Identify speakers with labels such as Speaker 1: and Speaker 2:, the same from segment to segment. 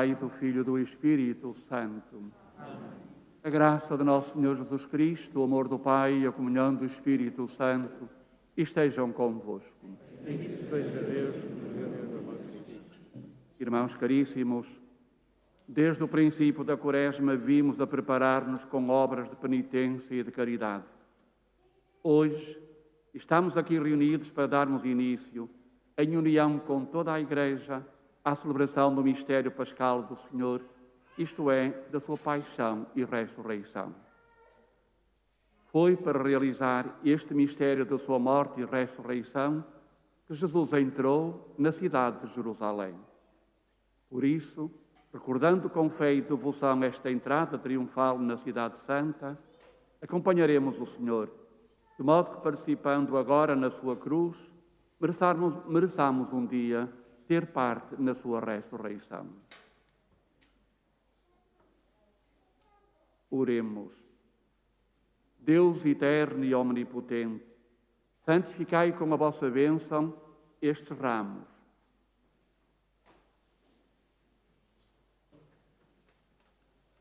Speaker 1: Pai, do Filho e do Espírito Santo. Amém. A graça de nosso Senhor Jesus Cristo, o amor do Pai e a comunhão do Espírito Santo estejam convosco. Bendito seja Deus que nos deu a vossa vida. Irmãos caríssimos, desde o princípio da Quaresma vimos a preparar-nos com obras de penitência e de caridade. Hoje estamos aqui reunidos para darmos início, em união com toda a Igreja, à celebração do mistério pascal do Senhor, isto é, da sua paixão e ressurreição. Foi para realizar este mistério da sua morte e ressurreição que Jesus entrou na cidade de Jerusalém. Por isso, recordando com fé e devoção esta entrada triunfal na cidade santa, acompanharemos o Senhor, de modo que, participando agora na sua cruz, mereçamos um dia ter parte na sua ressurreição. Oremos. Deus eterno e omnipotente, santificai com a vossa bênção estes ramos.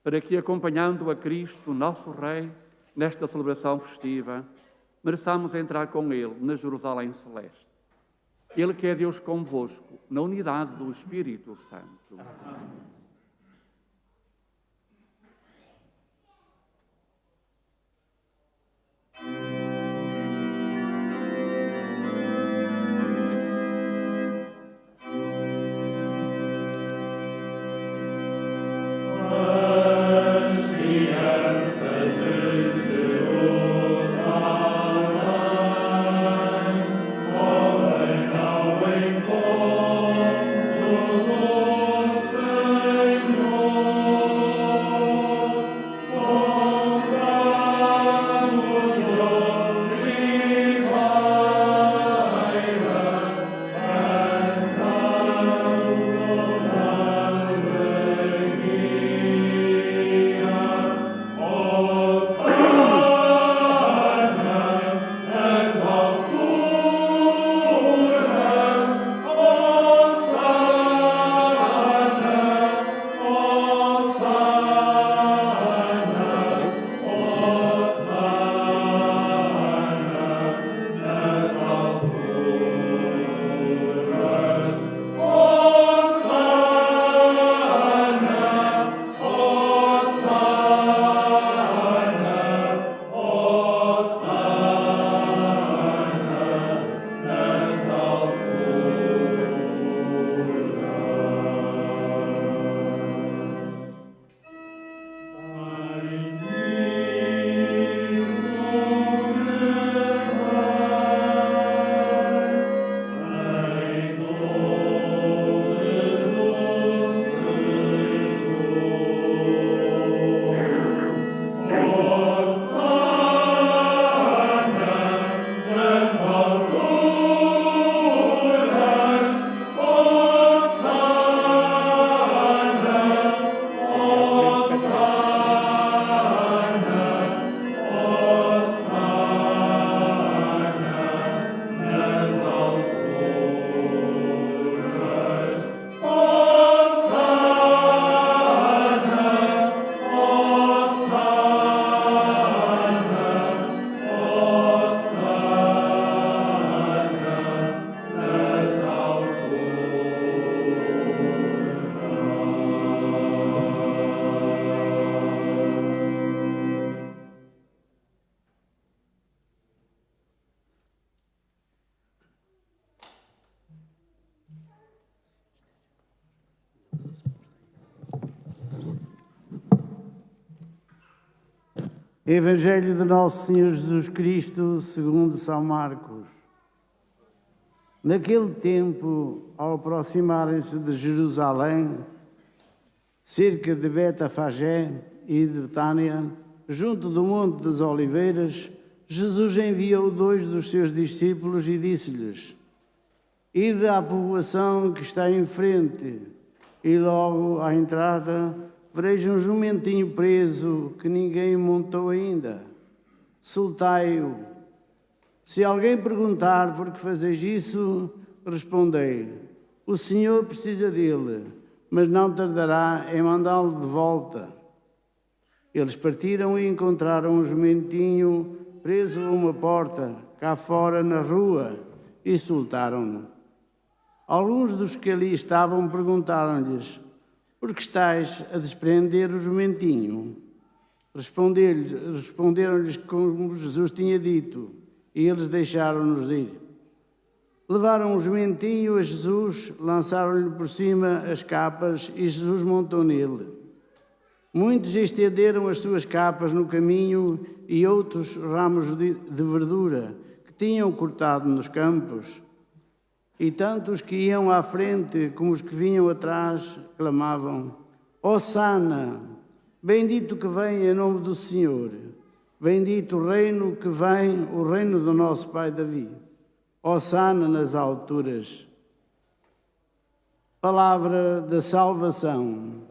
Speaker 1: Para que, acompanhando a Cristo, nosso Rei, nesta celebração festiva, mereçamos entrar com Ele na Jerusalém celeste. Ele que é Deus convosco, na unidade do Espírito Santo. Amém.
Speaker 2: Evangelho de Nosso Senhor Jesus Cristo, segundo São Marcos. Naquele tempo, ao aproximarem-se de Jerusalém, cerca de Betafagé e de Betânia, junto do Monte das Oliveiras, Jesus enviou 2 dos seus discípulos e disse-lhes: Ide à povoação que está em frente, e logo à entrada vereis um jumentinho preso que ninguém montou ainda. Soltai-o. Se alguém perguntar por que fazeis isso, respondei: o Senhor precisa dele, mas não tardará em mandá-lo de volta. Eles partiram e encontraram um jumentinho preso a uma porta, cá fora na rua, e soltaram-no. Alguns dos que ali estavam perguntaram-lhes: por que estáis a desprender o jumentinho? Responderam-lhes como Jesus tinha dito, e eles deixaram-nos ir. Levaram o jumentinho a Jesus, lançaram-lhe por cima as capas e Jesus montou nele. Muitos estenderam as suas capas no caminho e outros ramos de verdura que tinham cortado nos campos. E tanto os que iam à frente como os que vinham atrás clamavam: Hosana, bendito que vem em nome do Senhor, bendito o reino que vem, o reino do nosso pai Davi. Hosana nas alturas. Palavra da salvação.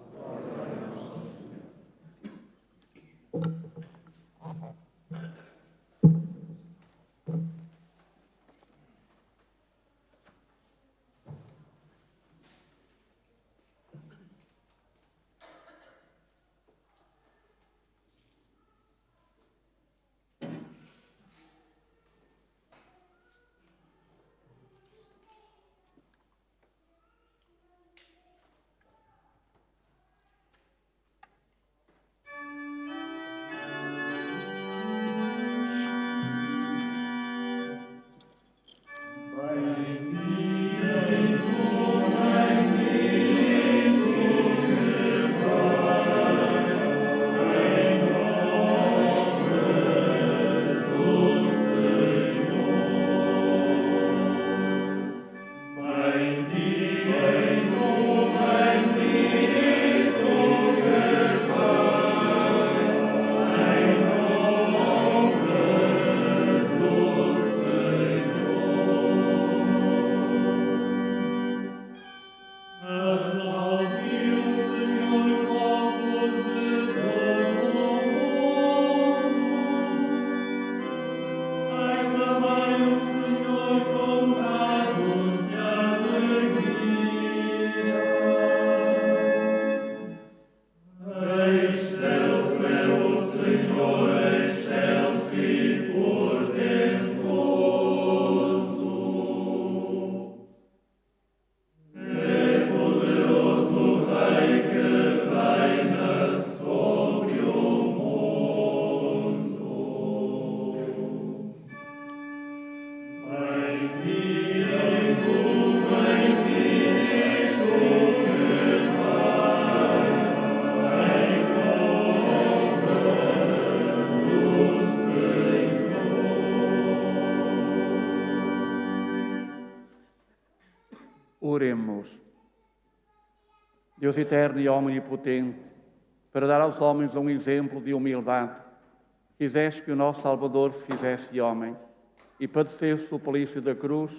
Speaker 1: Oremos. Deus eterno e omnipotente, para dar aos homens um exemplo de humildade, quiseste que o nosso Salvador se fizesse homem e padecesse o suplício da cruz.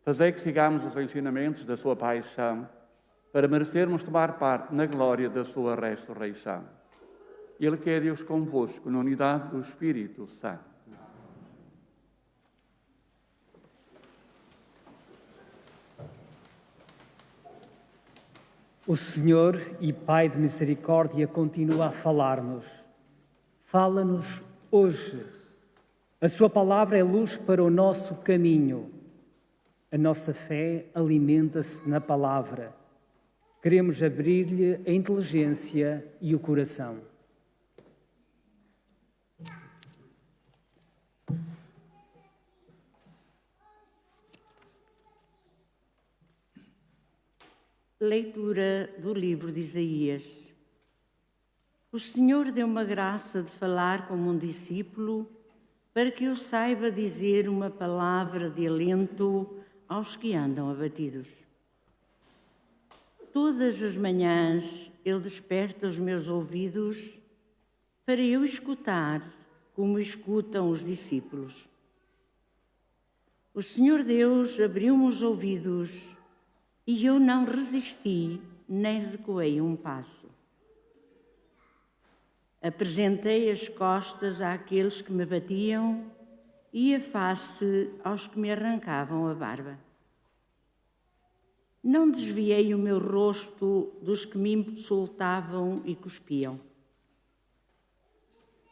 Speaker 1: Fazei que sigamos os ensinamentos da sua paixão, para merecermos tomar parte na glória da sua ressurreição. Ele que é Deus convosco, na unidade do Espírito Santo.
Speaker 3: O Senhor e Pai de misericórdia continua a falar-nos. Fala-nos hoje. A sua palavra é luz para o nosso caminho. A nossa fé alimenta-se na palavra. Queremos abrir-lhe a inteligência e o coração.
Speaker 4: Leitura do livro de Isaías. O Senhor deu-me a graça de falar como um discípulo, para que eu saiba dizer uma palavra de alento aos que andam abatidos. Todas as manhãs Ele desperta os meus ouvidos para eu escutar como escutam os discípulos. O Senhor Deus abriu-me os ouvidos e eu não resisti nem recuei um passo. Apresentei as costas àqueles que me batiam e a face aos que me arrancavam a barba. não desviei o meu rosto dos que me insultavam e cuspiam.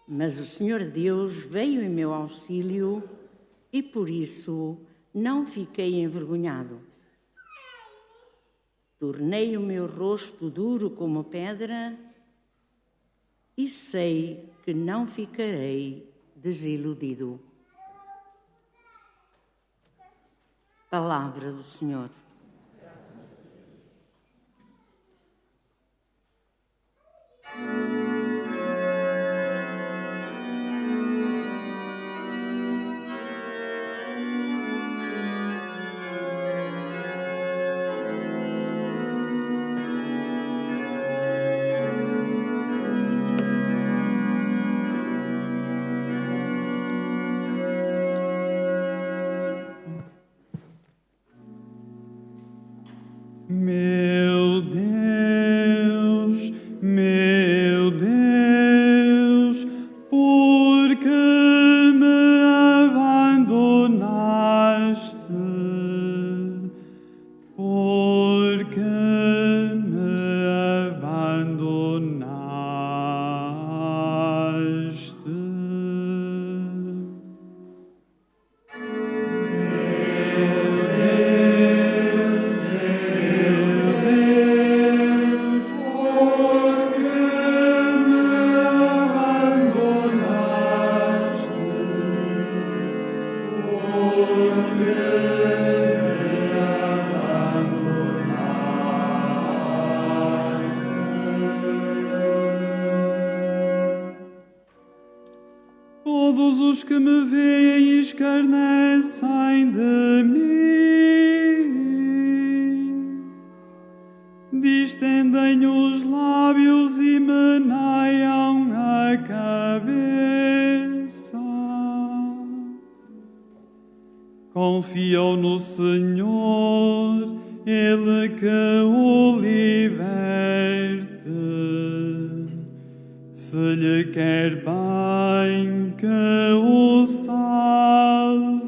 Speaker 4: Mas o Senhor Deus veio em meu auxílio e por isso não fiquei envergonhado. Tornei o meu rosto duro como pedra e sei que não ficarei desiludido. Palavra do Senhor.
Speaker 5: Meu Deus, por que me abandonaste? Por que me abandonaste? Todos os que me veem escarnecem de mim, distendem os lábios e meneiam a cabeça. Confiam no Senhor, Ele que o liberte. Se lhe quer bem, que o salve.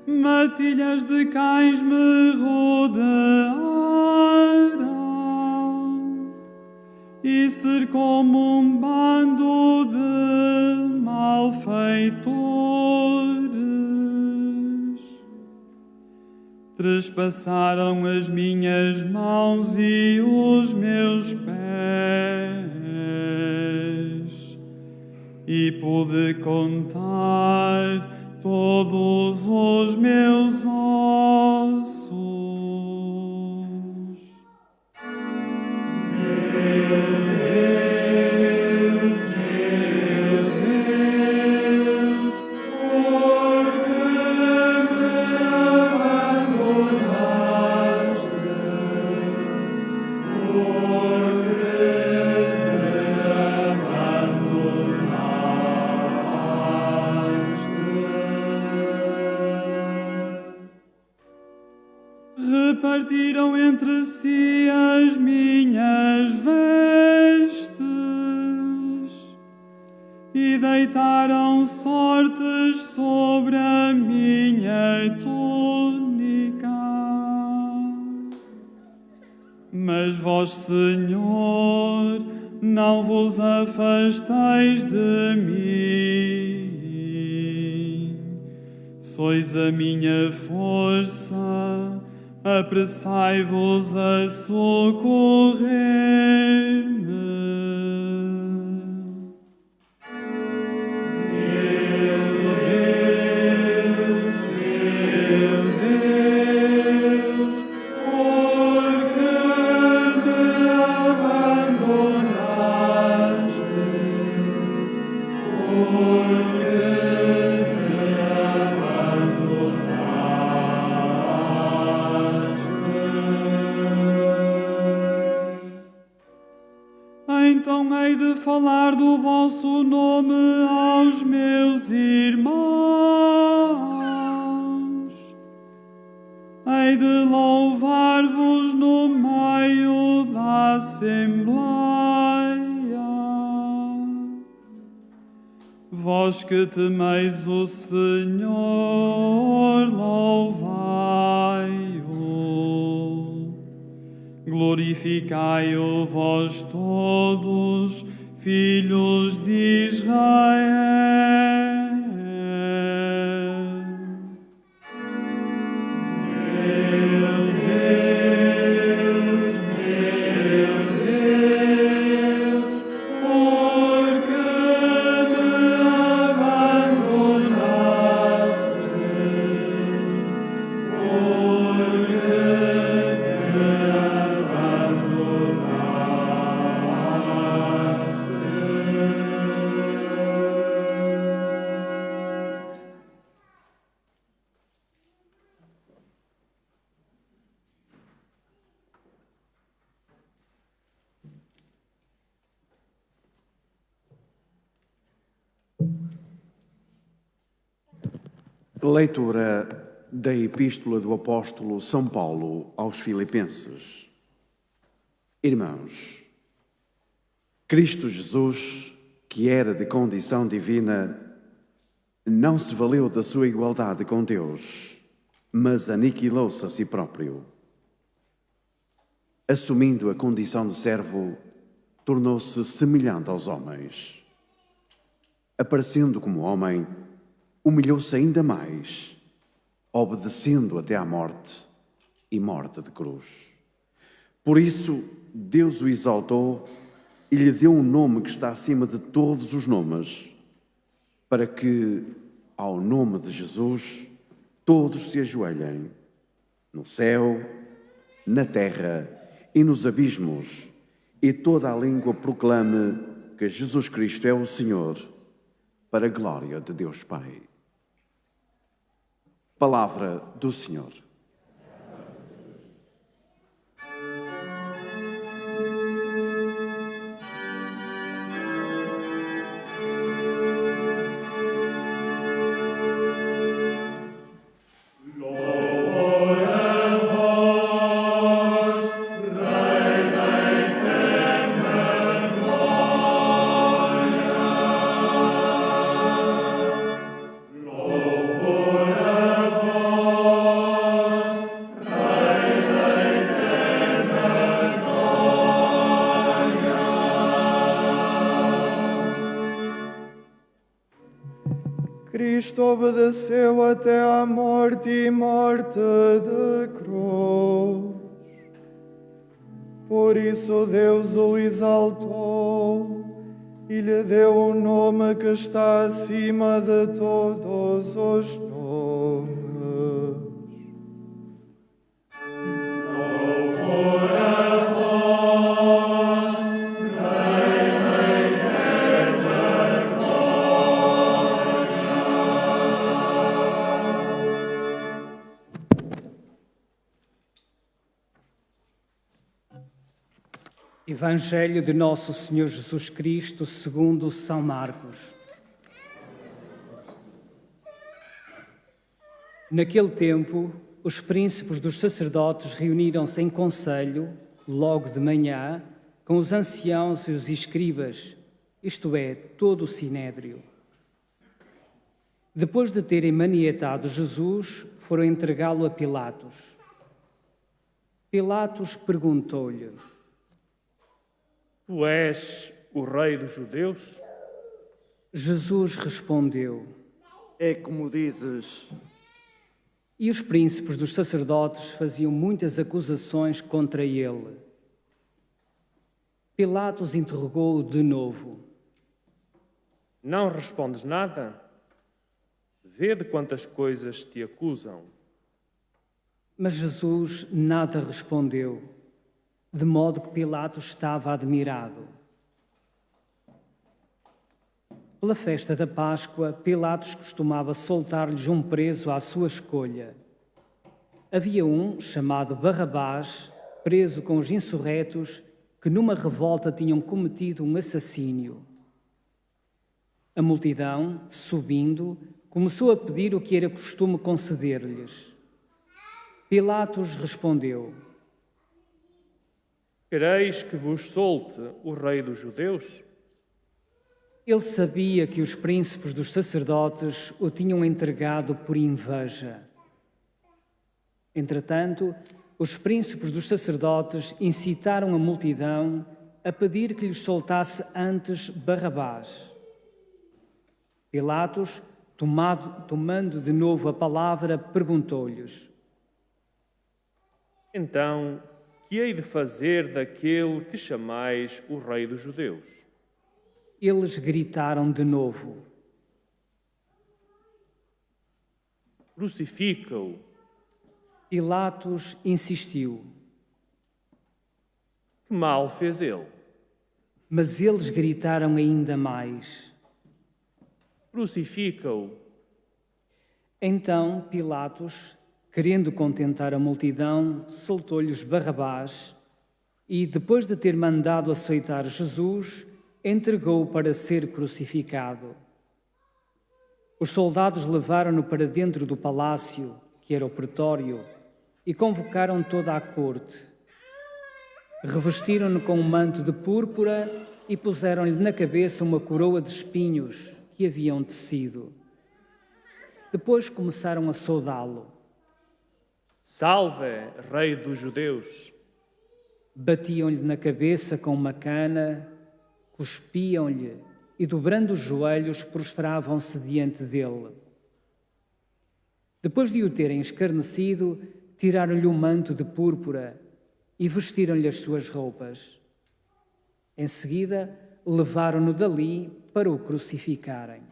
Speaker 5: Matilhas de cães me rodearam e cercou-me um bando de malfeitores. Trespassaram as minhas mãos e os meus pés, e pude contar todos os meus ossos. Repartiram entre si as minhas vestes e deitaram sortes sobre a minha túnica. Mas vós, Senhor, não vos afasteis de mim. Sois a minha força, apressai-vos a socorrer-me. falar do vosso nome aos meus irmãos. Hei de louvar-vos no meio da Assembleia. Vós que temeis o Senhor, louvai-o. Glorificai-o vós todos, filhos de Israel.
Speaker 6: Leitura da Epístola do Apóstolo São Paulo aos Filipenses. Irmãos, Cristo Jesus, que era de condição divina, não se valeu da sua igualdade com Deus, mas aniquilou-se a si próprio. Assumindo a condição de servo, tornou-se semelhante aos homens. Aparecendo como homem, humilhou-se ainda mais, obedecendo até à morte e morte de cruz. Por isso, Deus o exaltou e lhe deu um nome que está acima de todos os nomes, para que, ao nome de Jesus, todos se ajoelhem, no céu, na terra e nos abismos, e toda a língua proclame que Jesus Cristo é o Senhor, para a glória de Deus Pai. Palavra do Senhor.
Speaker 7: Cristo obedeceu até à morte e morte de cruz. Por isso Deus o exaltou e lhe deu um nome que está acima de todos os nomes.
Speaker 3: Evangelho de Nosso Senhor Jesus Cristo segundo São Marcos. Naquele tempo, os príncipes dos sacerdotes reuniram-se em conselho, logo de manhã, com os anciãos e os escribas, isto é, todo o sinédrio. Depois de terem manietado Jesus, foram entregá-lo a Pilatos. Pilatos perguntou-lhe:
Speaker 8: Tu és o rei dos judeus?
Speaker 3: Jesus respondeu:
Speaker 2: É como dizes.
Speaker 3: E os príncipes dos sacerdotes faziam muitas acusações contra ele. Pilatos interrogou-o de novo:
Speaker 8: Não respondes nada? Vê de quantas coisas te acusam.
Speaker 3: Mas Jesus nada respondeu, de modo que Pilatos estava admirado. Pela festa da Páscoa, Pilatos costumava soltar-lhes um preso à sua escolha. Havia um, chamado Barrabás, preso com os insurretos, que numa revolta tinham cometido um assassínio. A multidão, subindo, começou a pedir o que era costume conceder-lhes. Pilatos respondeu:
Speaker 8: Quereis que vos solte o rei dos judeus?
Speaker 3: Ele sabia que os príncipes dos sacerdotes o tinham entregado por inveja. Entretanto, os príncipes dos sacerdotes incitaram a multidão a pedir que lhes soltasse antes Barrabás. Pilatos, tomando de novo a palavra, perguntou-lhes:
Speaker 8: Então, que hei de fazer daquele que chamais o rei dos judeus?
Speaker 3: Eles gritaram de novo:
Speaker 8: Crucifica-o.
Speaker 3: Pilatos insistiu,
Speaker 8: Que mal fez ele?
Speaker 3: mas eles gritaram ainda mais.
Speaker 8: Crucifica-o.
Speaker 3: Então Pilatos, querendo contentar a multidão, soltou-lhes Barrabás e, depois de ter mandado açoitar Jesus, entregou-o para ser crucificado. Os soldados levaram-no para dentro do palácio, que era o pretório, e convocaram toda a corte. Revestiram-no com um manto de púrpura e puseram-lhe na cabeça uma coroa de espinhos que haviam tecido. Depois começaram a saudá-lo.
Speaker 8: Salve, rei dos judeus!
Speaker 3: Batiam-lhe na cabeça com uma cana, cuspiam-lhe e, dobrando os joelhos, prostravam-se diante dele. Depois de o terem escarnecido, tiraram-lhe o manto de púrpura e vestiram-lhe as suas roupas. Em seguida, levaram-no dali para o crucificarem.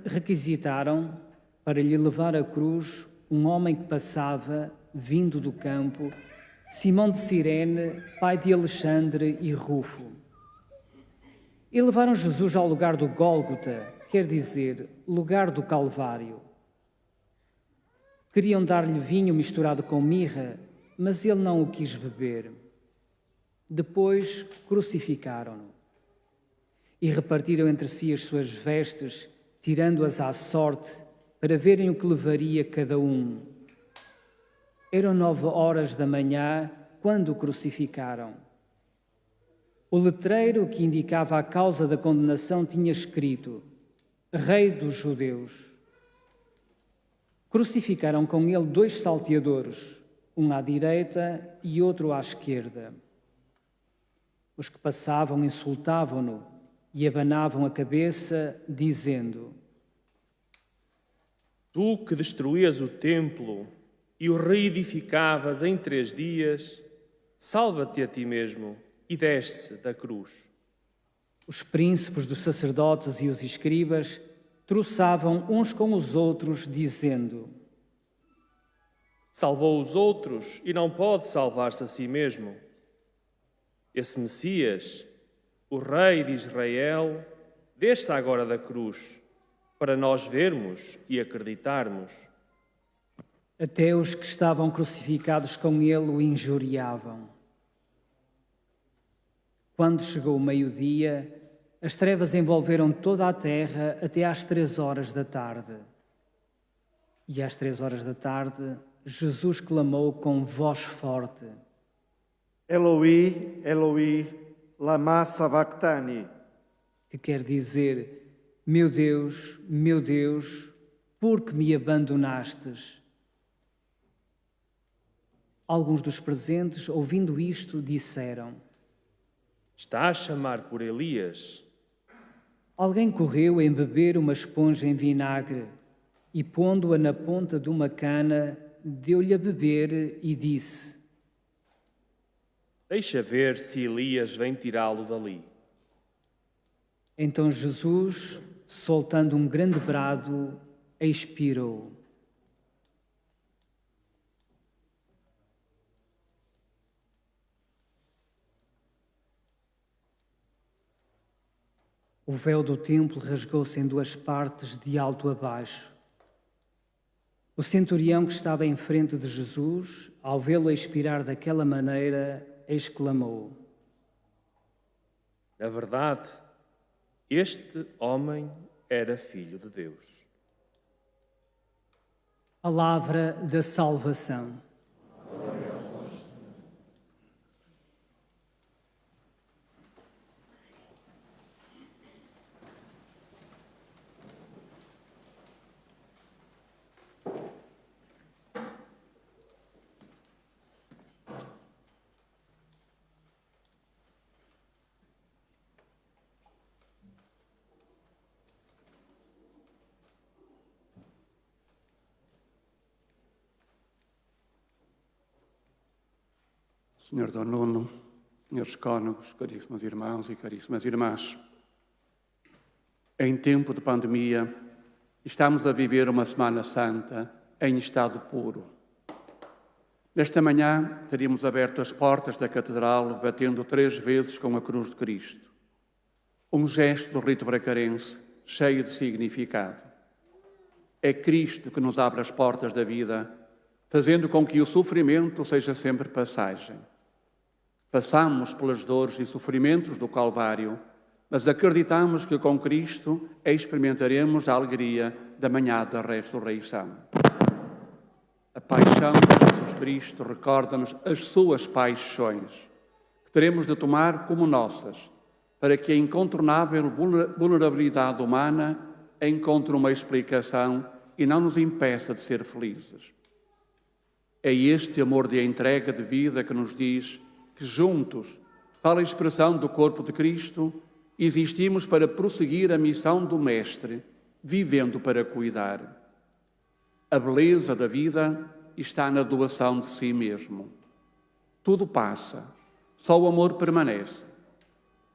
Speaker 3: Requisitaram, para lhe levar a cruz, um homem que passava, vindo do campo, Simão de Cirene, pai de Alexandre e Rufo. E levaram Jesus ao lugar do Gólgota, quer dizer, lugar do Calvário. Queriam dar-lhe vinho misturado com mirra, mas ele não o quis beber. Depois crucificaram-no. E repartiram entre si as suas vestes, tirando-as à sorte, para verem o que levaria cada um. Eram 9 horas da manhã, quando o crucificaram. O letreiro que indicava a causa da condenação tinha escrito: Rei dos Judeus. Crucificaram com ele 2 salteadores, um à direita e outro à esquerda. Os que passavam insultavam-no e abanavam a cabeça, dizendo:
Speaker 8: Tu que destruías o templo e o reedificavas em 3 dias, salva-te a ti mesmo e desce da cruz.
Speaker 3: Os príncipes dos sacerdotes e os escribas troçavam uns com os outros, dizendo:
Speaker 8: Salvou os outros e não pode salvar-se a si mesmo. Esse Messias, o Rei de Israel, desça agora da cruz, para nós vermos e acreditarmos.
Speaker 3: Até os que estavam crucificados com ele o injuriavam. Quando chegou o meio-dia, as trevas envolveram toda a terra até às 3 horas da tarde. E às 3 horas da tarde, Jesus clamou com voz forte:
Speaker 7: Eloi, Eloi, lama sabachthani.
Speaker 3: que quer dizer: meu Deus, por que me abandonastes? Alguns dos presentes, ouvindo isto, disseram:
Speaker 8: Está a chamar por Elias.
Speaker 3: Alguém correu a embeber uma esponja em vinagre e, pondo-a na ponta de uma cana, deu-lhe a beber e disse:
Speaker 8: Deixa ver se Elias vem tirá-lo dali.
Speaker 3: Então Jesus, soltando um grande brado, expirou. O véu do templo rasgou-se em 2 partes, de alto a baixo. O centurião que estava em frente de Jesus, ao vê-lo expirar daquela maneira, exclamou:
Speaker 8: Na verdade, este homem era filho de Deus.
Speaker 3: Palavra da salvação.
Speaker 1: Senhor Dom Nuno, senhores cônegos, caríssimos irmãos e caríssimas irmãs, em tempo de pandemia, estamos a viver uma Semana Santa em estado puro. Nesta manhã, teríamos aberto as portas da Catedral, batendo 3 vezes com a cruz de Cristo. Um gesto do rito bracarense, cheio de significado. É Cristo que nos abre as portas da vida, fazendo com que o sofrimento seja sempre passagem. Passamos pelas dores e sofrimentos do Calvário, mas acreditamos que com Cristo experimentaremos a alegria da manhã da ressurreição. A paixão de Jesus Cristo recorda-nos as suas paixões, que teremos de tomar como nossas, para que a incontornável vulnerabilidade humana encontre uma explicação e não nos impeça de ser felizes. É este amor de entrega de vida que nos diz que juntos, para a expressão do corpo de Cristo, existimos para prosseguir a missão do Mestre, vivendo para cuidar. A beleza da vida está na doação de si mesmo. Tudo passa, só o amor permanece.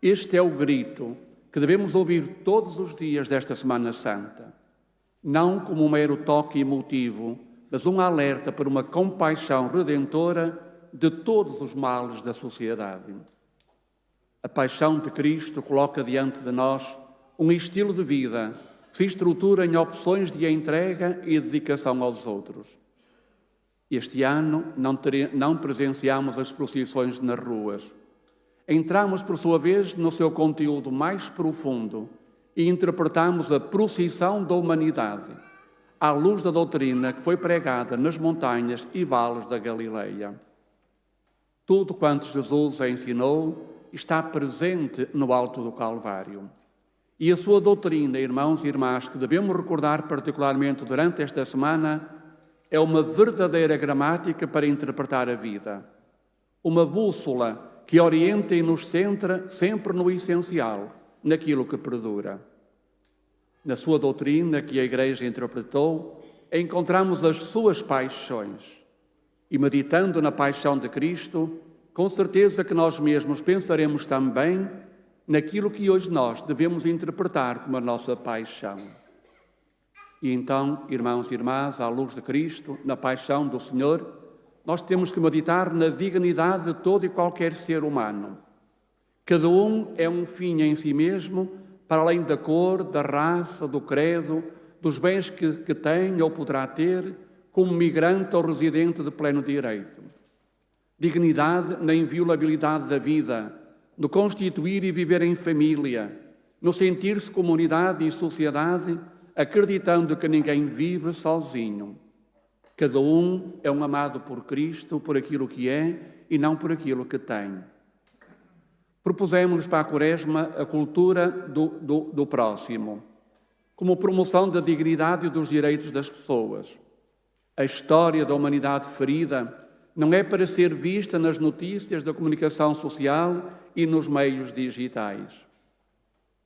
Speaker 1: Este é o grito que devemos ouvir todos os dias desta Semana Santa, não como um mero toque emotivo, mas um alerta para uma compaixão redentora de todos os males da sociedade. A paixão de Cristo coloca diante de nós um estilo de vida que se estrutura em opções de entrega e dedicação aos outros. Este ano não presenciamos as procissões nas ruas. Entramos, por sua vez, no seu conteúdo mais profundo e interpretamos a procissão da humanidade, à luz da doutrina que foi pregada nas montanhas e vales da Galileia. Tudo quanto Jesus ensinou está presente no alto do Calvário. E a sua doutrina, irmãos e irmãs, que devemos recordar particularmente durante esta semana, é uma verdadeira gramática para interpretar a vida. Uma bússola que orienta e nos centra sempre no essencial, naquilo que perdura. Na sua doutrina, que a Igreja interpretou, encontramos as suas paixões. E meditando na paixão de Cristo, com certeza que nós mesmos pensaremos também naquilo que hoje nós devemos interpretar como a nossa paixão. E então, irmãos e irmãs, à luz de Cristo, na paixão do Senhor, nós temos que meditar na dignidade de todo e qualquer ser humano. Cada um é um fim em si mesmo, para além da cor, da raça, do credo, dos bens que tem ou poderá ter, como migrante ou residente de pleno direito. Dignidade na inviolabilidade da vida, no constituir e viver em família, no sentir-se comunidade e sociedade, acreditando que ninguém vive sozinho. Cada um é um amado por Cristo, por aquilo que é e não por aquilo que tem. Propusemos para a Quaresma a cultura do próximo, como promoção da dignidade e dos direitos das pessoas. A história da humanidade ferida não é para ser vista nas notícias da comunicação social e nos meios digitais.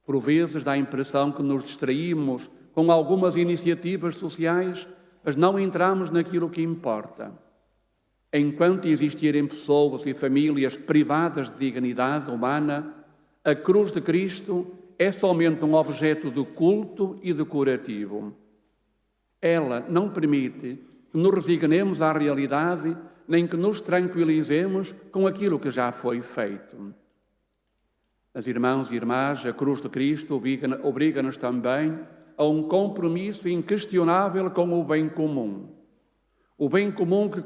Speaker 1: Por vezes dá a impressão que nos distraímos com algumas iniciativas sociais, mas não entramos naquilo que importa. Enquanto existirem pessoas e famílias privadas de dignidade humana, a cruz de Cristo é somente um objeto de culto e decorativo. Ela não permite que nos resignemos à realidade, nem que nos tranquilizemos com aquilo que já foi feito. Mas, irmãos e irmãs, a cruz de Cristo obriga-nos também a um compromisso inquestionável com o bem comum. O bem comum que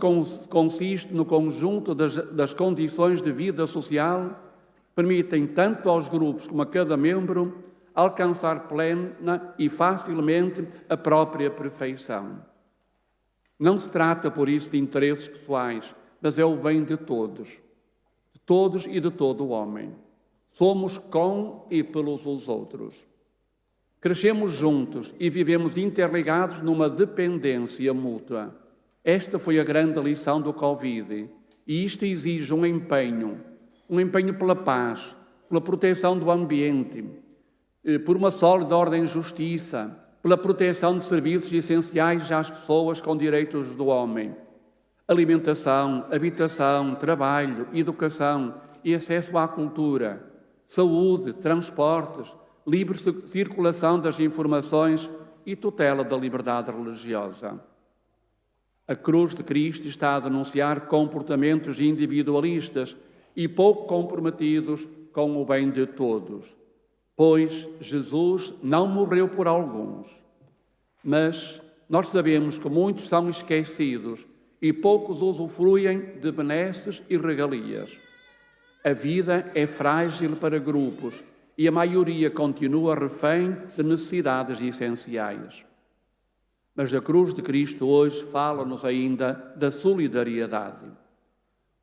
Speaker 1: consiste no conjunto das condições de vida social permitem tanto aos grupos como a cada membro alcançar plena e facilmente a própria perfeição. Não se trata, por isso, de interesses pessoais, mas é o bem de todos e de todo o homem. Somos com e pelos outros. Crescemos juntos e vivemos interligados numa dependência mútua. Esta foi a grande lição do Covid e isto exige um empenho pela paz, pela proteção do ambiente, por uma sólida ordem de justiça, pela proteção de serviços essenciais às pessoas com direitos do homem. Alimentação, habitação, trabalho, educação e acesso à cultura, saúde, transportes, livre circulação das informações e tutela da liberdade religiosa. A cruz de Cristo está a denunciar comportamentos individualistas e pouco comprometidos com o bem de todos, pois Jesus não morreu por alguns. Mas nós sabemos que muitos são esquecidos e poucos usufruem de benesses e regalias. A vida é frágil para grupos e a maioria continua refém de necessidades essenciais. Mas a cruz de Cristo hoje fala-nos ainda da solidariedade.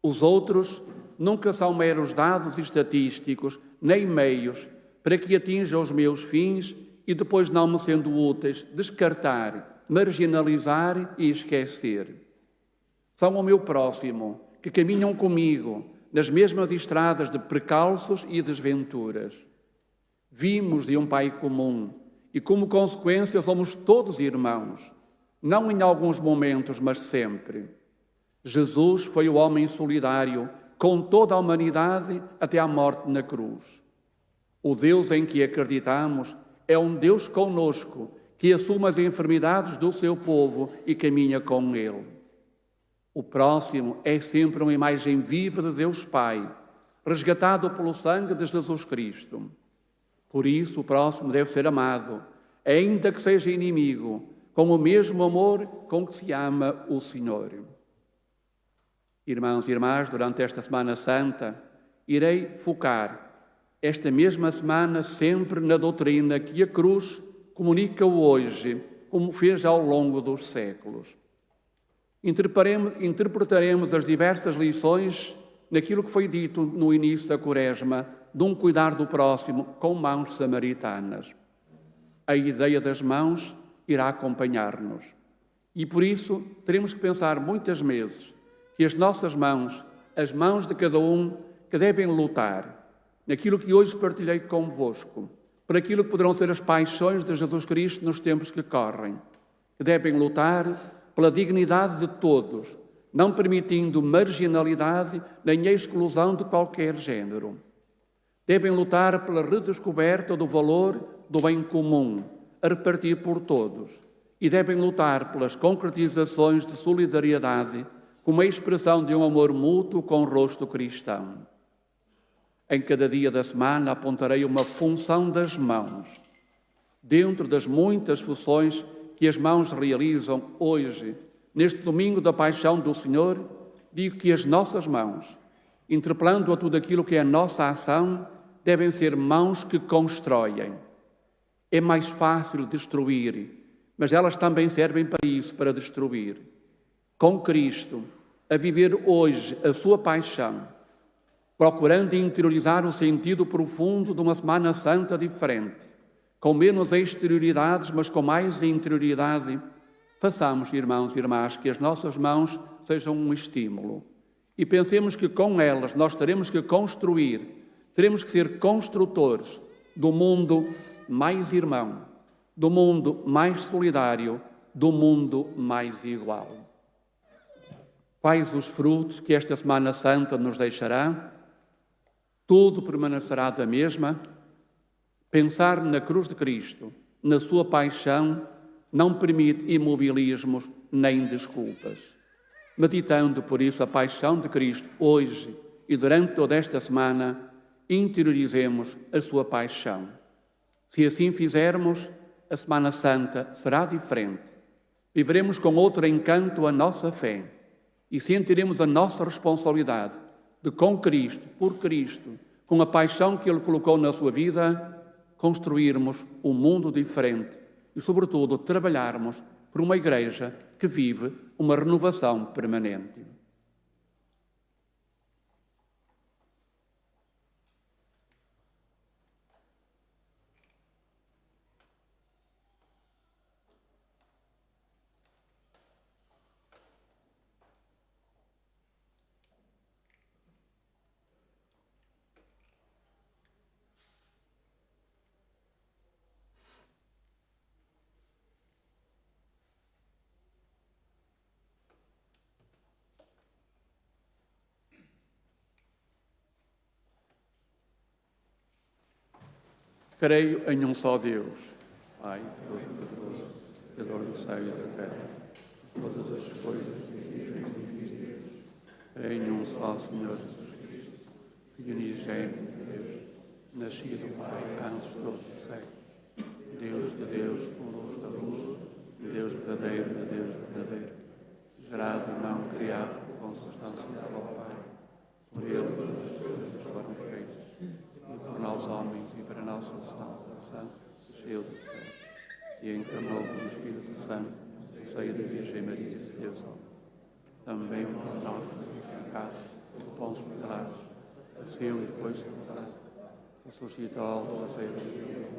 Speaker 1: Os outros nunca são meros dados estatísticos, nem meios para que atinjam os meus fins e depois, não me sendo úteis, descartar, marginalizar e esquecer. São o meu próximo, que caminham comigo nas mesmas estradas de precalços e desventuras. Vimos de um Pai comum e, como consequência, somos todos irmãos, não em alguns momentos, mas sempre. Jesus foi o homem solidário com toda a humanidade até à morte na cruz. O Deus em que acreditamos é um Deus conosco, que assume as enfermidades do seu povo e caminha com ele. O próximo é sempre uma imagem viva de Deus Pai, resgatado pelo sangue de Jesus Cristo. Por isso, o próximo deve ser amado, ainda que seja inimigo, com o mesmo amor com que se ama o Senhor. Irmãos e irmãs, durante esta Semana Santa, irei focar esta mesma semana sempre na doutrina que a cruz comunica hoje, como fez ao longo dos séculos. Interpretaremos as diversas lições naquilo que foi dito no início da Quaresma, de um cuidar do próximo com mãos samaritanas. A ideia das mãos irá acompanhar-nos. E por isso teremos que pensar muitas vezes que as nossas mãos, as mãos de cada um, que devem lutar naquilo que hoje partilhei convosco, por aquilo que poderão ser as paixões de Jesus Cristo nos tempos que correm, que devem lutar pela dignidade de todos, não permitindo marginalidade nem a exclusão de qualquer género. Devem lutar pela redescoberta do valor do bem comum, a repartir por todos, e devem lutar pelas concretizações de solidariedade como a expressão de um amor mútuo com o rosto cristão. Em cada dia da semana apontarei uma função das mãos. Dentro das muitas funções que as mãos realizam hoje, neste domingo da Paixão do Senhor, digo que as nossas mãos, interpelando a tudo aquilo que é a nossa ação, devem ser mãos que constroem. É mais fácil destruir, mas elas também servem para isso, para destruir. Com Cristo, a viver hoje a sua paixão, procurando interiorizar o sentido profundo de uma Semana Santa diferente, com menos exterioridades, mas com mais interioridade, façamos, irmãos e irmãs, que as nossas mãos sejam um estímulo. E pensemos que com elas nós teremos que construir, teremos que ser construtores do mundo mais irmão, do mundo mais solidário, do mundo mais igual. Quais os frutos que esta Semana Santa nos deixará? Tudo permanecerá da mesma. Pensar na cruz de Cristo, na sua paixão, não permite imobilismos nem desculpas. Meditando, por isso, a paixão de Cristo hoje e durante toda esta semana, interiorizemos a sua paixão. Se assim fizermos, a Semana Santa será diferente. Viveremos com outro encanto a nossa fé e sentiremos a nossa responsabilidade de, com Cristo, por Cristo, com a paixão que Ele colocou na sua vida, construirmos um mundo diferente e, sobretudo, trabalharmos por uma igreja que vive uma renovação permanente. Creio em um só Deus, Pai Todo-Poderoso, Criador do céu e da terra, todas as coisas visíveis e invisíveis. Creio em um só Senhor Jesus Cristo, Filho unigênito de Deus, nascido do Pai antes de todos os séculos, Deus de Deus, luz da luz, Deus verdadeiro de Deus verdadeiro, gerado e não criado por consubstância do Pai. Por Ele todas as coisas foram feitas, e por nós homens e para a nossa salvação, desceu do céu, e encarnou pelo Espírito Santo, no seio da Virgem Maria, se Deus homem. Também por nós crucificado, por Pôncio Pilatos, desceu e foi sepultado, ressuscitou do terceiro dia,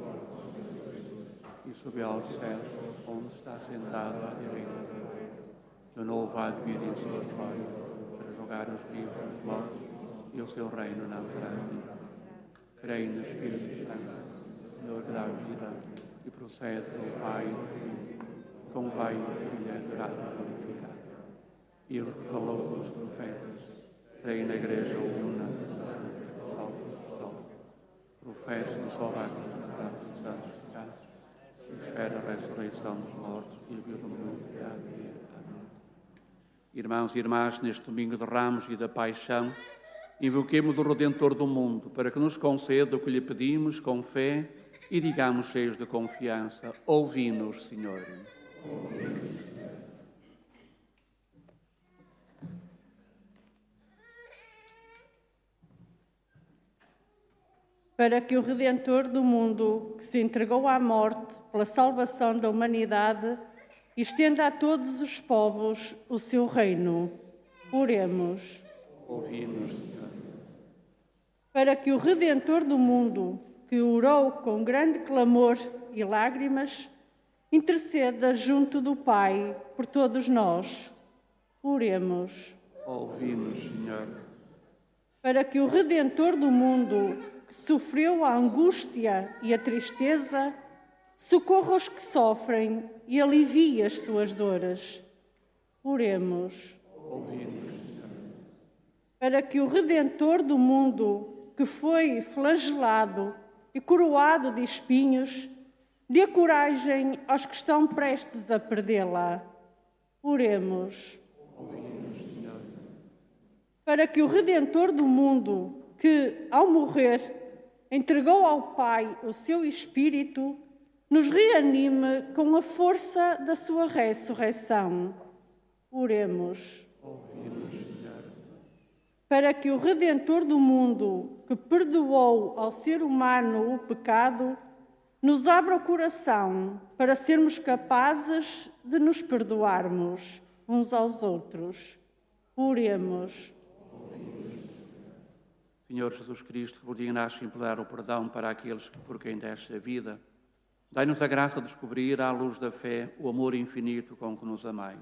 Speaker 1: e subiu ao céu, onde está sentado à direita de Deus. De novo há de vir em sua glória, para julgar os vivos e os mortos, e o seu reino não terá fim. Creio no Espírito Santo, Senhor que dá vida e procede do Pai e do Filho, com o Pai e o Filho é adorado e glorificado. Ele que falou com os profetas, creio na Igreja Una, Apostólica, professo no salvador dos santos pecados, e espera a ressurreição dos mortos e a vida do mundo que há de vir. Amém. Irmãos e irmãs, neste domingo de Ramos e da Paixão, invoquemos o Redentor do mundo para que nos conceda o que lhe pedimos com fé e digamos cheios de confiança: ouvi-nos, Senhor.
Speaker 9: Para que o Redentor do mundo, que se entregou à morte pela salvação da humanidade, estenda a todos os povos o seu reino. Oremos.
Speaker 1: Ouvi-nos, Senhor.
Speaker 9: Para que o Redentor do mundo, que orou com grande clamor e lágrimas, interceda junto do Pai por todos nós. Oremos.
Speaker 1: Ouvi-nos, Senhor.
Speaker 9: Para que o Redentor do mundo, que sofreu a angústia e a tristeza, socorra os que sofrem e alivie as suas dores. Oremos.
Speaker 1: Ouvi-nos, Senhor.
Speaker 9: Para que o Redentor do mundo, que foi flagelado e coroado de espinhos, dê coragem aos que estão prestes a perdê-la. Oremos.
Speaker 1: Ouvi-nos, Senhor.
Speaker 9: Para que o Redentor do mundo, que, ao morrer, entregou ao Pai o seu Espírito, nos reanime com a força da sua ressurreição. Oremos.
Speaker 1: Ouvi-nos, Senhor.
Speaker 9: Para que o Redentor do mundo, que perdoou ao ser humano o pecado, nos abra o coração para sermos capazes de nos perdoarmos uns aos outros. Oremos.
Speaker 1: Senhor Jesus Cristo, que por dignaste implorar o perdão para aqueles por quem deste a vida, dai-nos a graça de descobrir, à luz da fé, o amor infinito com que nos amais.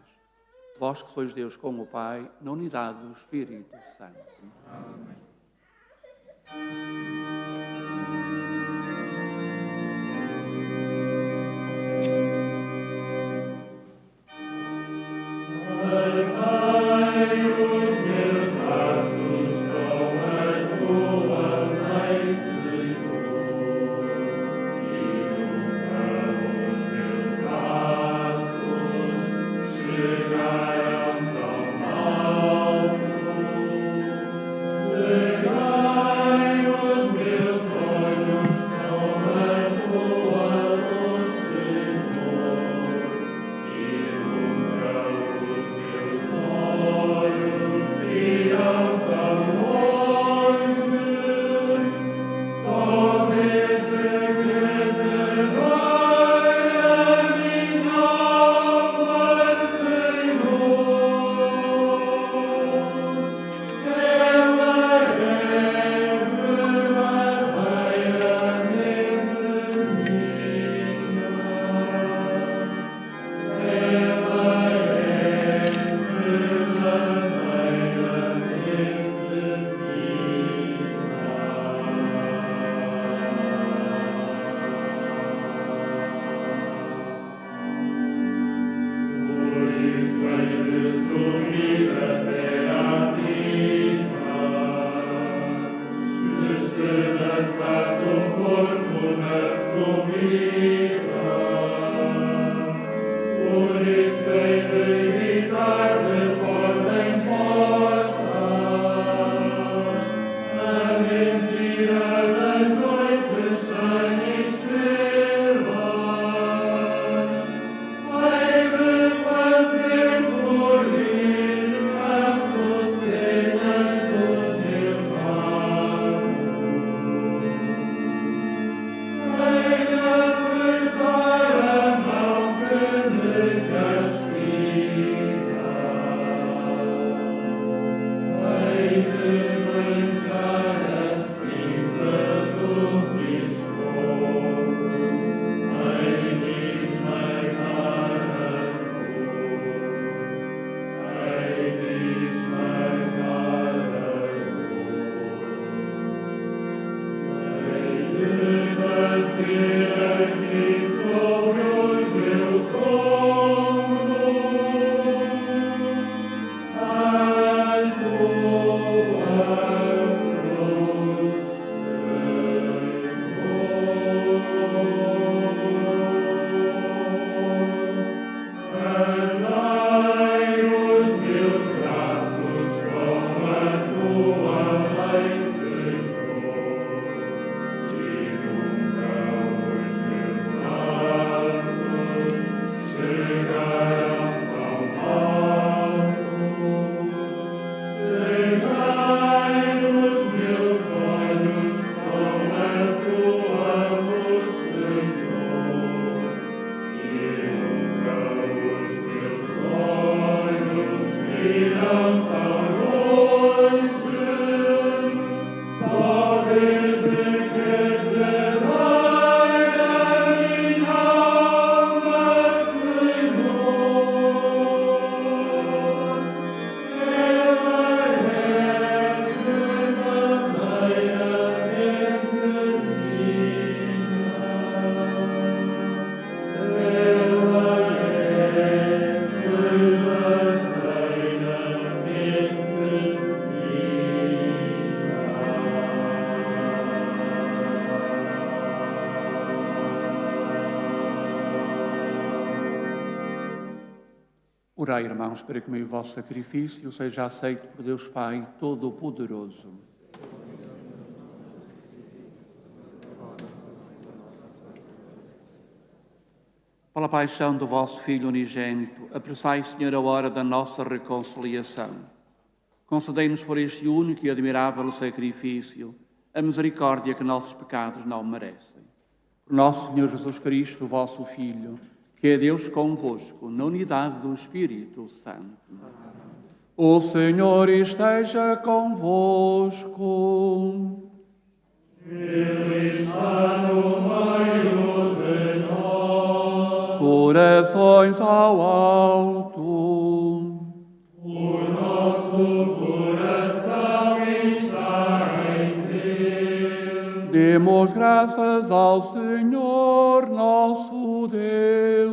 Speaker 1: Vós que sois Deus com o Pai, na unidade do Espírito Santo. Amém.
Speaker 5: Os
Speaker 1: Orai, irmãos, para que o vosso sacrifício seja aceito por Deus Pai Todo-Poderoso. Pela paixão do vosso Filho unigênito, apressai, Senhor, a hora da nossa reconciliação. Concedei-nos por este único e admirável sacrifício a misericórdia que nossos pecados não merecem. Por nosso Senhor Jesus Cristo, vosso Filho, que é Deus convosco, na unidade do Espírito Santo. O Senhor esteja convosco. Ele está no meio de nós. Corações ao alto. O nosso coração está em Deus. Demos graças ao Senhor nosso Deus.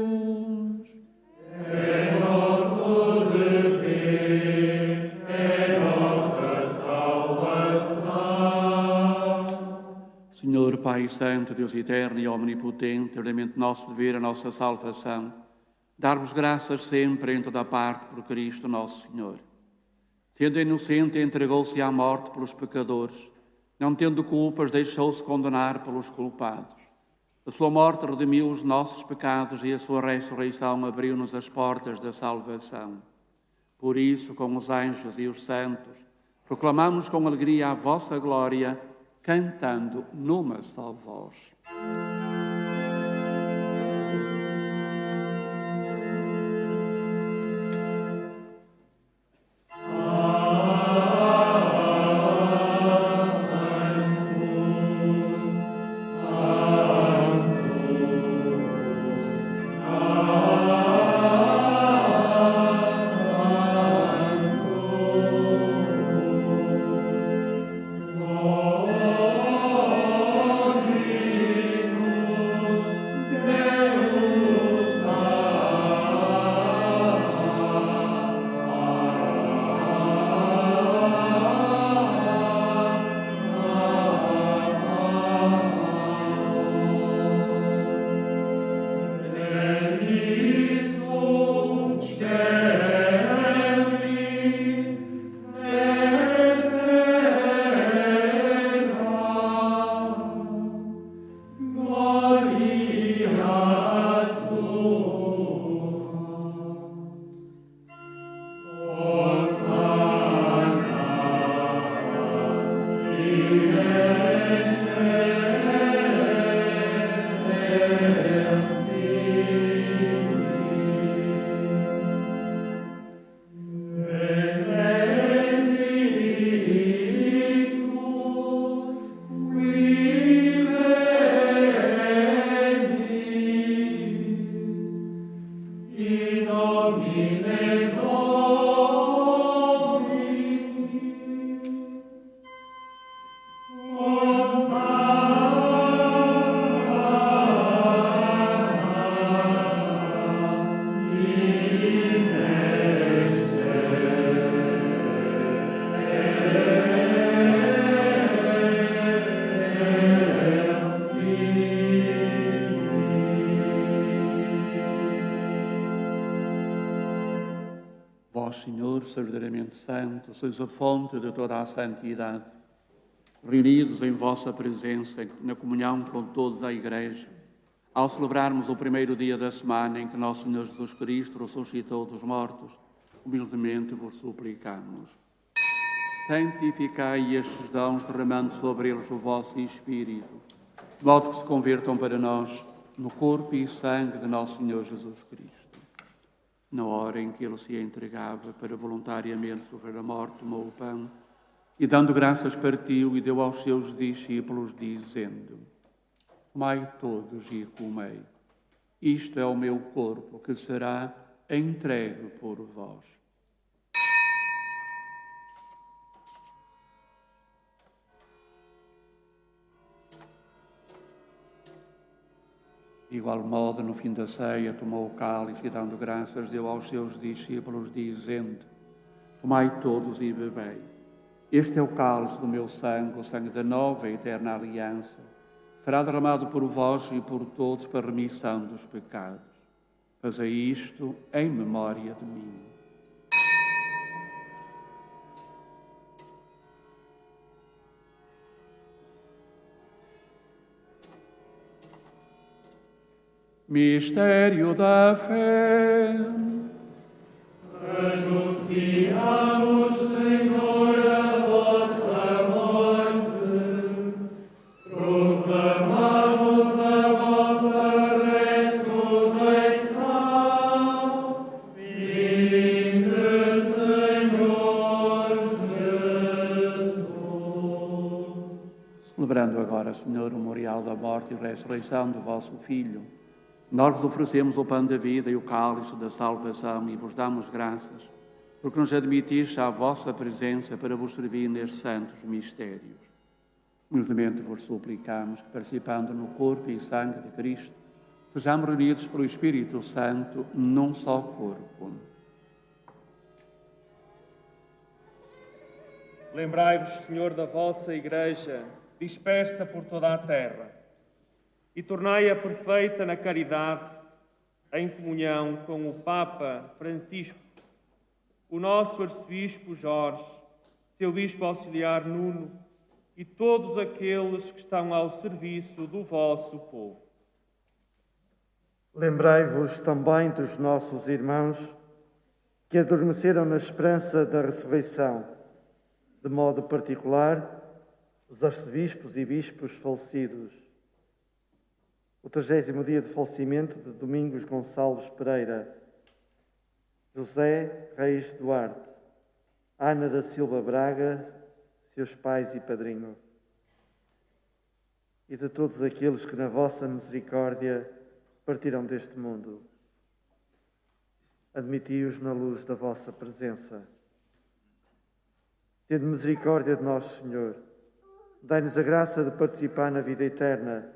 Speaker 1: É nosso dever, é nossa salvação. Senhor Pai Santo, Deus eterno e omnipotente, realmente nosso dever, a nossa salvação, dar-vos graças sempre em toda a parte por Cristo nosso Senhor. Sendo inocente, entregou-se à morte pelos pecadores, não tendo culpas, deixou-se condenar pelos culpados. A sua morte redimiu os nossos pecados e a sua ressurreição abriu-nos as portas da salvação. Por isso, com os anjos e os santos, proclamamos com alegria a vossa glória, cantando numa só voz. Vós, Senhor, verdadeiramente santo, sois a fonte de toda a santidade. Reunidos em vossa presença, na comunhão com todos a Igreja, ao celebrarmos o primeiro dia da semana em que nosso Senhor Jesus Cristo ressuscitou dos mortos, humildemente vos suplicamos. Santificai estes dons, derramando sobre eles o vosso Espírito, de modo que se convertam para nós no corpo e sangue de nosso Senhor Jesus Cristo. Na hora em que ele se entregava para voluntariamente sofrer a morte, tomou o pão e, dando graças, partiu e deu aos seus discípulos, dizendo: Tomai todos e comei. Isto é o meu corpo, que será entregue por vós. De igual modo, no fim da ceia, tomou o cálice e, dando graças, deu aos seus discípulos, dizendo: Tomai todos e bebei. Este é o cálice do meu sangue, o sangue da nova e eterna aliança. Será derramado por vós e por todos para a remissão dos pecados. Fazei isto em memória de mim. Mistério da fé. Anunciamos, Senhor, a vossa morte, proclamamos a vossa ressurreição. Vinde, Senhor Jesus. Celebrando agora, Senhor, o memorial da morte e ressurreição do vosso Filho, nós vos oferecemos o pão da vida e o cálice da salvação e vos damos graças, porque nos admitis à vossa presença para vos servir nestes santos mistérios. Humildemente vos suplicamos que, participando no corpo e sangue de Cristo, sejamos reunidos pelo Espírito Santo num só corpo.
Speaker 8: Lembrai-vos, Senhor, da vossa Igreja, dispersa por toda a terra, e tornai-a perfeita na caridade, em comunhão com o Papa Francisco, o nosso Arcebispo Jorge, seu Bispo Auxiliar Nuno e todos aqueles que estão ao serviço do vosso povo.
Speaker 7: Lembrai-vos também dos nossos irmãos que adormeceram na esperança da ressurreição, de modo particular, os arcebispos e bispos falecidos. O 30º dia de falecimento de Domingos Gonçalves Pereira, José Reis Duarte, Ana da Silva Braga, seus pais e padrinho, e de todos aqueles que na vossa misericórdia partiram deste mundo. Admiti-os na luz da vossa presença. Tende misericórdia de nós, Senhor. Dai-nos a graça de participar na vida eterna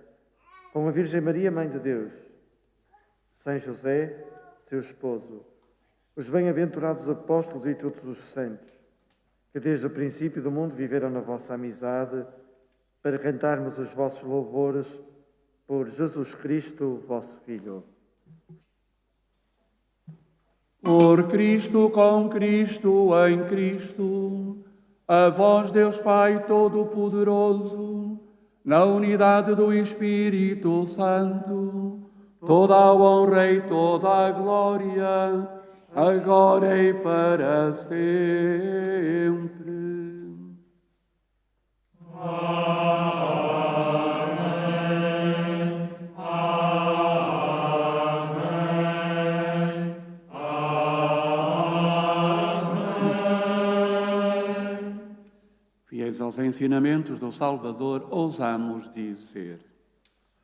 Speaker 7: com a Virgem Maria, Mãe de Deus, São José, seu esposo, os bem-aventurados apóstolos e todos os santos, que desde o princípio do mundo viveram na vossa amizade, para cantarmos os vossos louvores por Jesus Cristo, vosso Filho.
Speaker 1: Por Cristo, com Cristo, em Cristo, a vós, Deus Pai Todo-Poderoso, na unidade do Espírito Santo, toda a honra e toda a glória, agora e para sempre. Amém. Amém. Amém. Fiéis aos ensinamentos do Salvador, ousamos dizer: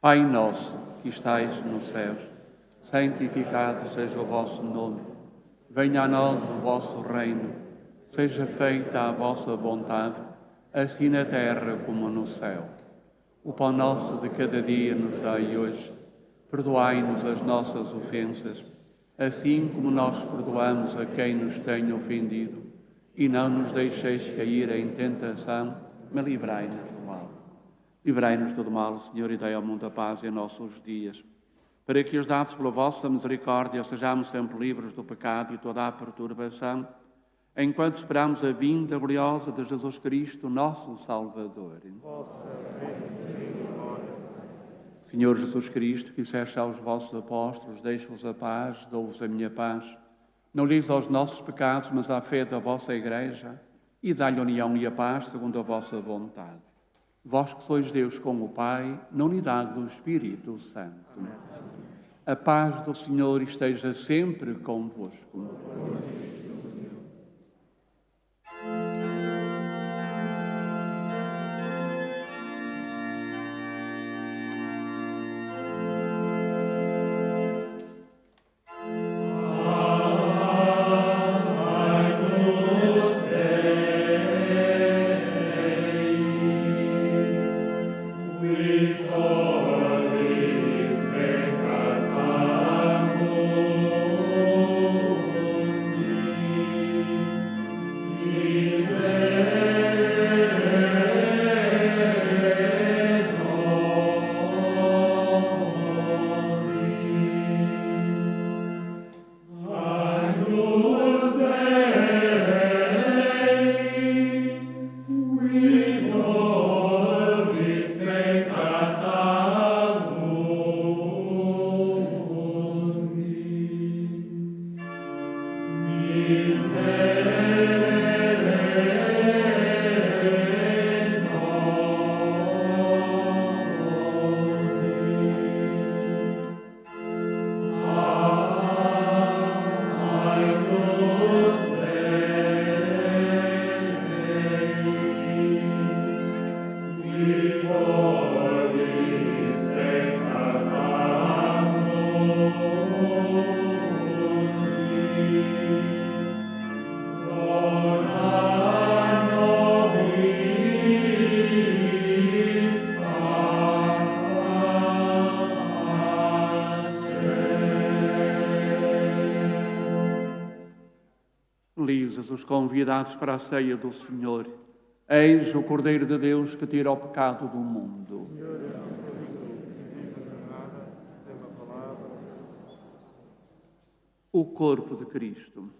Speaker 1: Pai nosso, que estais nos céus, santificado seja o vosso nome. Venha a nós o vosso reino. Seja feita a vossa vontade, assim na terra como no céu. O pão nosso de cada dia nos dai hoje. Perdoai-nos as nossas ofensas, assim como nós perdoamos a quem nos tem ofendido. E não nos deixeis cair em tentação, mas livrai-nos do mal. Livrai-nos do mal, Senhor, e dai ao mundo a paz em nossos dias, para que, ajudados pela vossa misericórdia, sejamos sempre livres do pecado e toda a perturbação, enquanto esperamos a vinda gloriosa de Jesus Cristo, nosso Salvador. Senhor Jesus Cristo, que disseste aos vossos apóstolos: deixo-vos a paz, dou-vos a minha paz. Não lhes aos nossos pecados, mas à fé da vossa Igreja, e dá-lhe a união e a paz segundo a vossa vontade. Vós que sois Deus com o Pai, na unidade do Espírito Santo. A paz do Senhor esteja sempre convosco.
Speaker 5: Victoris peccatum
Speaker 1: Felizes os convidados para a ceia do Senhor. Eis o Cordeiro de Deus que tira o pecado do mundo. O corpo de Cristo.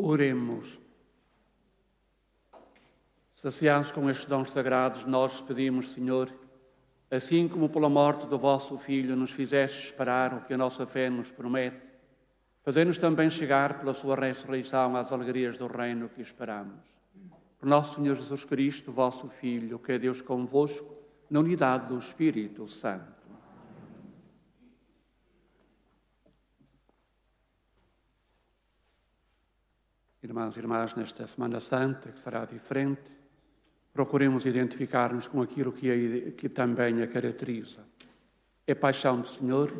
Speaker 1: Oremos. Saciados com estes dons sagrados, nós pedimos, Senhor, assim como pela morte do vosso Filho nos fizeste esperar o que a nossa fé nos promete, fazei-nos também chegar pela sua ressurreição às alegrias do reino que esperamos. Por nosso Senhor Jesus Cristo, vosso Filho, que é Deus convosco, na unidade do Espírito Santo. Irmãos e irmãs, nesta Semana Santa, que será diferente, procuremos identificar-nos com aquilo que também a caracteriza. É a paixão do Senhor,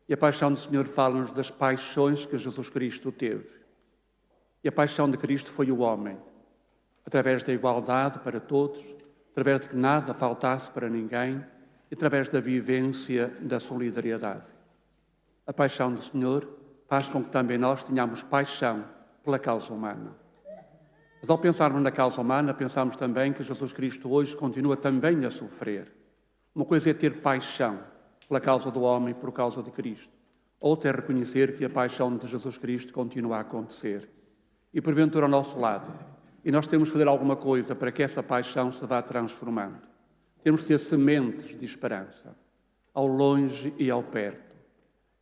Speaker 1: e a paixão do Senhor fala-nos das paixões que Jesus Cristo teve. E a paixão de Cristo foi o homem, através da igualdade para todos, através de que nada faltasse para ninguém, e através da vivência da solidariedade. A paixão do Senhor faz com que também nós tenhamos paixão pela causa humana. Mas ao pensarmos na causa humana, pensamos também que Jesus Cristo hoje continua também a sofrer. Uma coisa é ter paixão pela causa do homem, por causa de Cristo. Outra é reconhecer que a paixão de Jesus Cristo continua a acontecer. E porventura ao nosso lado. E nós temos de fazer alguma coisa para que essa paixão se vá transformando. Temos de ter sementes de esperança, ao longe e ao perto.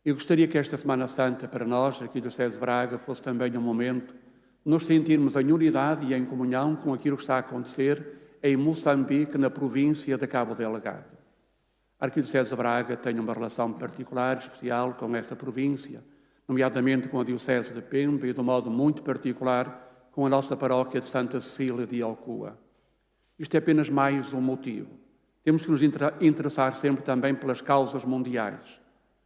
Speaker 1: Eu gostaria que esta Semana Santa, para nós, aqui do Diocese de Braga, fosse também um momento de nos sentirmos em unidade e em comunhão com aquilo que está a acontecer em Moçambique, na província de Cabo Delgado. A Arquidiocese de Braga tem uma relação particular, especial com essa província, nomeadamente com a Diocese de Pemba e, de um modo muito particular, com a nossa paróquia de Santa Cecília de Alcoa. Isto é apenas mais um motivo. Temos que nos interessar sempre também pelas causas mundiais.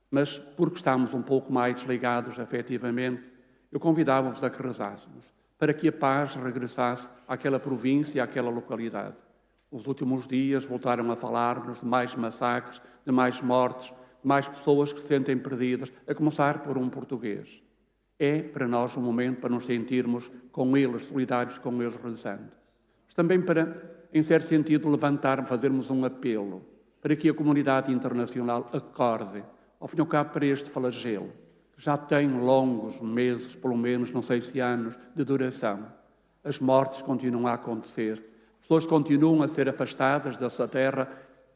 Speaker 1: Mas, porque estamos um pouco mais ligados afetivamente, eu convidava-vos a que rezássemos, para que a paz regressasse àquela província, àquela localidade. Os últimos dias voltaram a falar-nos de mais massacres, de mais mortes, de mais pessoas que se sentem perdidas, a começar por um português. É para nós um momento para nos sentirmos com eles, solidários com eles, rezando. Mas também para, em certo sentido, fazermos um apelo, para que a comunidade internacional acorde, ao fim e ao cabo, para este flagelo, que já tem longos meses, pelo menos, não sei se anos, de duração. As mortes continuam a acontecer. As pessoas continuam a ser afastadas da sua terra,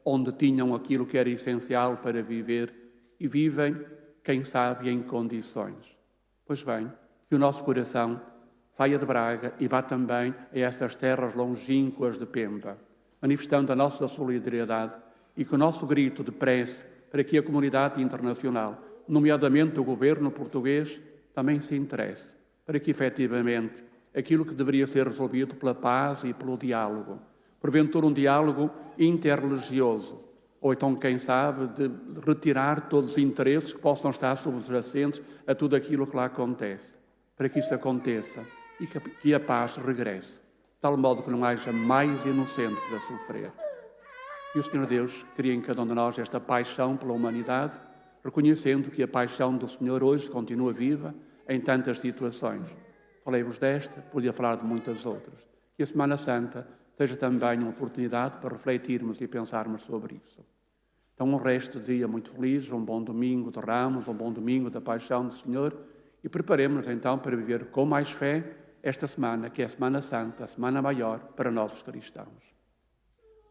Speaker 1: onde tinham aquilo que era essencial para viver, e vivem, quem sabe, em condições. Pois bem, que o nosso coração saia de Braga e vá também a essas terras longínquas de Pemba, manifestando a nossa solidariedade e que o nosso grito de prece para que a comunidade internacional, nomeadamente o governo português, também se interesse, para que efetivamente aquilo que deveria ser resolvido pela paz e pelo diálogo, porventura um diálogo interreligioso, ou então, quem sabe, de retirar todos os interesses que possam estar subjacentes a tudo aquilo que lá acontece, para que isso aconteça e que a paz regresse, de tal modo que não haja mais inocentes a sofrer. E o Senhor Deus cria em cada um de nós esta paixão pela humanidade, reconhecendo que a paixão do Senhor hoje continua viva em tantas situações. Falei-vos desta, podia falar de muitas outras. Que a Semana Santa seja também uma oportunidade para refletirmos e pensarmos sobre isso. Então, um resto de dia muito feliz, um bom domingo de Ramos, um bom domingo da paixão do Senhor, e preparemos-nos então para viver com mais fé esta semana, que é a Semana Santa, a Semana Maior para nós os cristãos.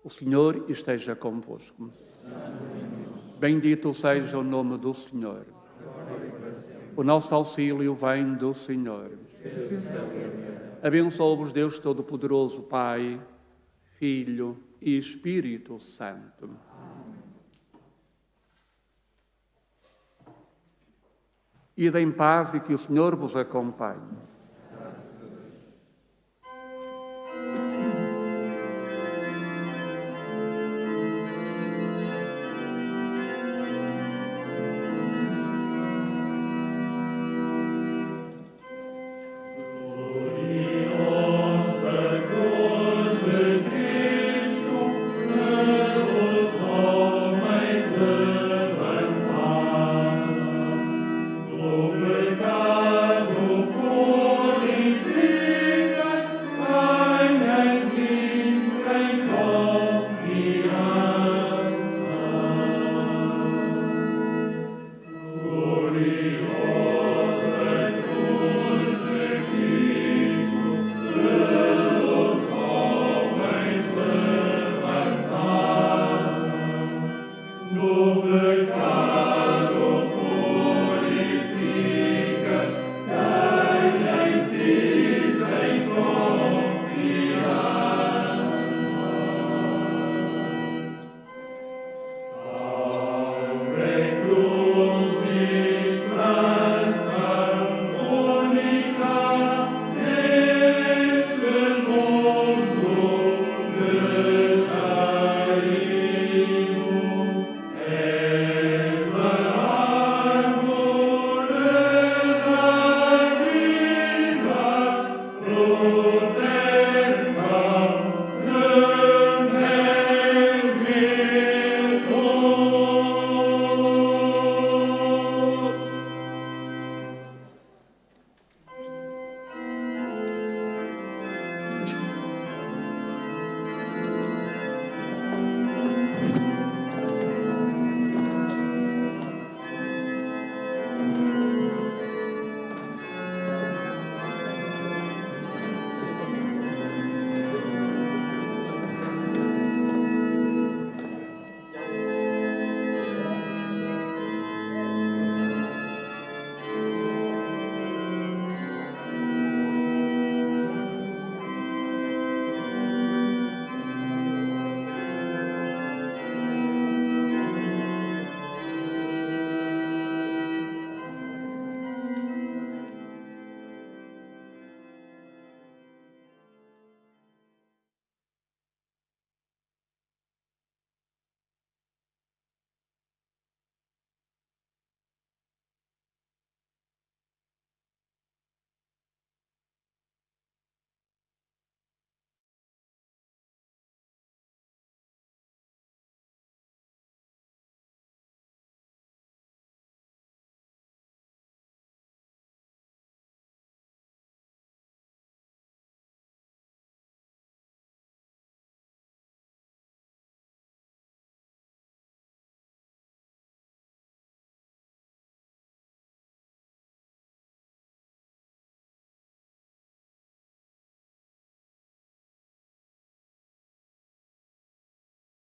Speaker 1: O Senhor esteja convosco. Bendito seja o nome do Senhor. O nosso auxílio vem do Senhor. Abençoe-vos Deus Todo-Poderoso, Pai, Filho e Espírito Santo. Ide em paz e que o Senhor vos acompanhe.